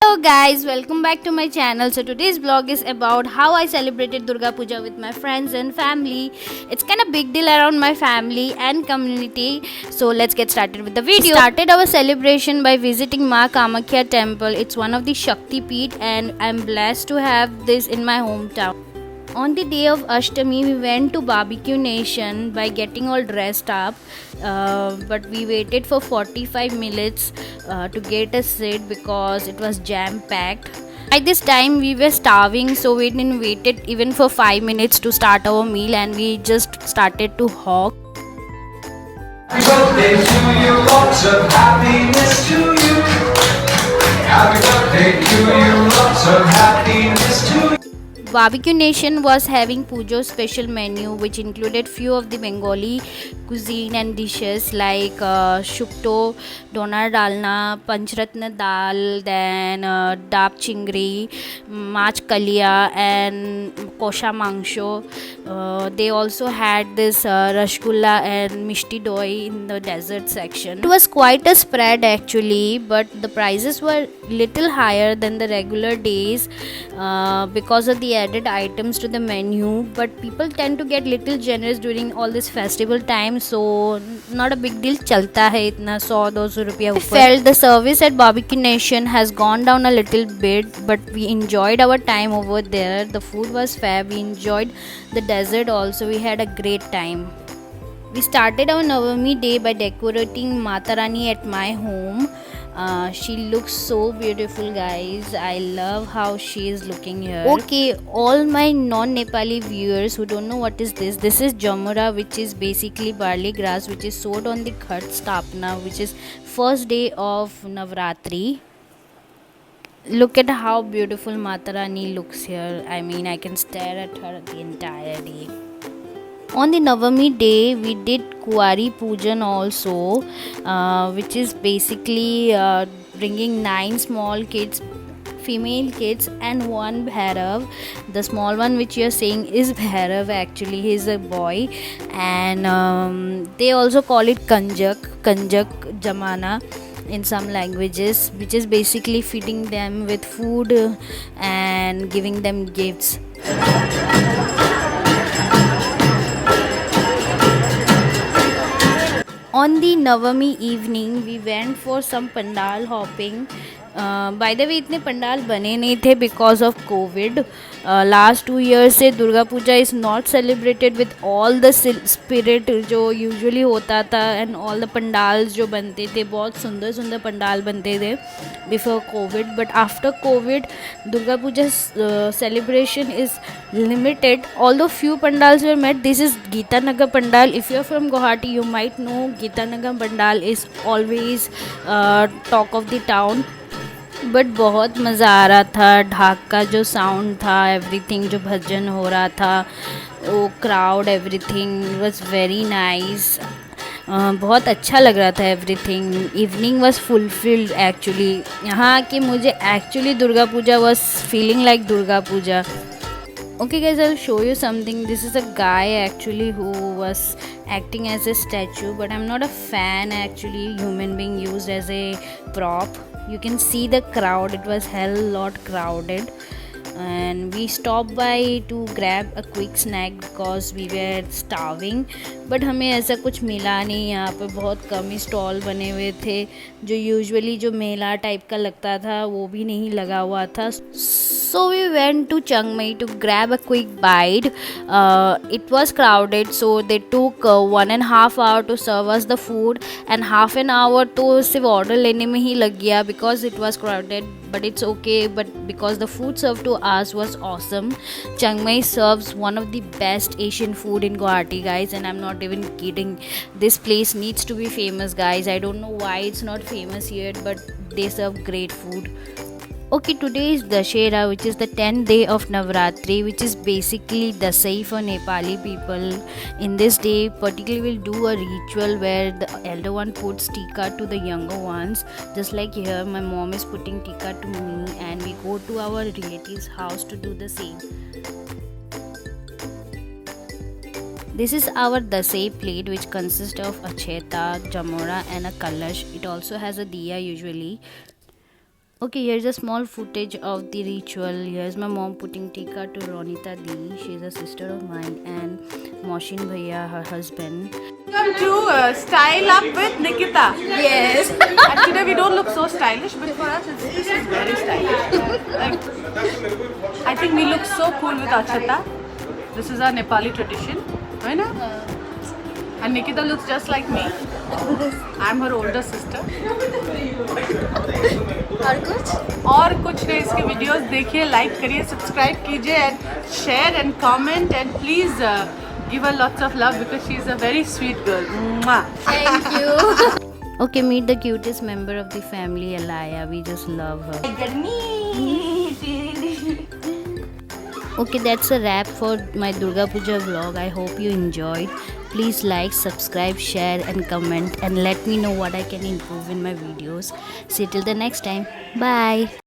Hello guys, welcome back to my channel. So today's vlog is about how I celebrated Durga Puja with my friends and family. It's kind of big deal around my family and community. So let's get started with the video. We started our celebration by visiting Ma Kamakhya temple. It's one of the Shakti Peeth and I'm blessed to have this in my hometown. On the day of Ashtami, we went to Barbecue Nation by getting all dressed up, but we waited for 45 minutes to get a seat because it was jam packed. By this time, we were starving, so we didn't wait it even for 5 minutes to start our meal, and we just started to hawk. Happy birthday to you, lots of happiness to you. Happy birthday to you, lots of happiness to you. Barbecue Nation was having Pujo's special menu, which included few of the Bengali cuisine and dishes like shukto, donar dalna, panchratna dal, then dap chingri, mach kalia, and kosha mangsho. They also had this rasgulla and mishti doi in the dessert section. It was quite a spread actually, but the prices were little higher than the regular days because of the added items to the menu, but people tend to get little generous during all this festival time, so not a big deal, chalta hai itna 100-200 rupiya upar. I felt the service at Barbecue Nation has gone down a little bit, but we enjoyed our time over there. The food was fair, we enjoyed the dessert also, we had a great time. We started our Navami day by decorating Mata Rani at my home. She looks so beautiful, guys. I love how she is looking here. Okay, all my non-Nepali viewers who don't know what is this is Jamura, which is basically barley grass, which is sowed on the Ghat Sthapna, which is first day of Navratri. Look at how beautiful Mata Rani looks here. I mean, I can stare at her the entire day. On the Navami day, we did Kuwari Pujan also, which is basically bringing 9 small kids, female kids, and 1 Bhairav. The small one which you are saying is Bhairav, actually he is a boy, and they also call it Kanjak Jamana in some languages, which is basically feeding them with food and giving them gifts. On the Navami evening, we went for some pandal hopping. By the way, इतने पंडाल बने नहीं थे because of COVID. Last 2 years से Durga Puja is not celebrated with all the spirit जो usually होता था, and all the pandals जो बनते थे, बहुत सुंदर सुंदर पंडाल बनते थे before COVID. But after COVID, Durga Puja's celebration is limited. Although few pandals were met, this is Geetanagar Pandal. If you are from Guwahati, you might know Geetanagar Pandal is always talk of the town. But बहुत मज़ा आ रहा था. ढाक का जो sound था, everything जो भजन हो रहा था, वो crowd, everything was very nice. बहुत अच्छा लग रहा था everything. Evening was fulfilled actually. यहाँ आके मुझे actually Durga Puja was feeling like Durga Puja. Okay guys, I'll show you something. This is a guy actually who was acting as a statue, but I'm not a fan actually. Human being used as a prop. You can see the crowd, it was hell lot crowded, and we stopped by to grab a quick snack because we were starving. But हमें ऐसा कुछ मिला नहीं. यहाँ पे बहुत कम ही stall बने हुए थे. जो यूजुअली जो मेला टाइप का लगता था वो भी नहीं लगा हुआ था. So we went to Chiang Mai to grab a quick bite. It was crowded, so they took 1.5 hours to serve us the food, and half an hour तो सिर्फ ऑर्डर लेने में ही लग गया because it was crowded. But it's okay, but because the food served to us was awesome. Chiang Mai serves one of the best Asian food in Guwahati, guys, and I'm not even kidding. This place needs to be famous, guys. I don't know why it's not famous yet, but they serve great food. Okay, today is Dashera, which is the 10th day of Navratri, which is basically Dasai for Nepali people. In this day, particularly we'll do a ritual where the elder one puts tika to the younger ones. Just like here, my mom is putting tika to me, and we go to our relative's house to do the same. This is our Dasai plate, which consists of acheta, jamora, and a kalash. It also has a diya usually. Okay, here's a small footage of the ritual. Here's my mom putting tika to Ronita Di. She's a sister of mine, and Moshin Bhaiya, her husband. Come to style up with Nikita. Yes. Actually, we don't look so stylish, but for us, this is very stylish. Like, I think we look so cool with Achata. This is our Nepali tradition, right? And Nikita looks just like me. I'm her older sister. और कुछ नहीं, इसके videos देखिए, like करिए, subscribe कीजिए, and share and comment, and please give her lots of love because she is a very sweet girl. Mwah. Thank you. Okay, meet the cutest member of the family, Alaya. We just love her. Okay, that's a wrap for my Durga Puja vlog. I hope you enjoyed. Please like, subscribe, share and comment, and let me know what I can improve in my videos. See you till the next time. Bye.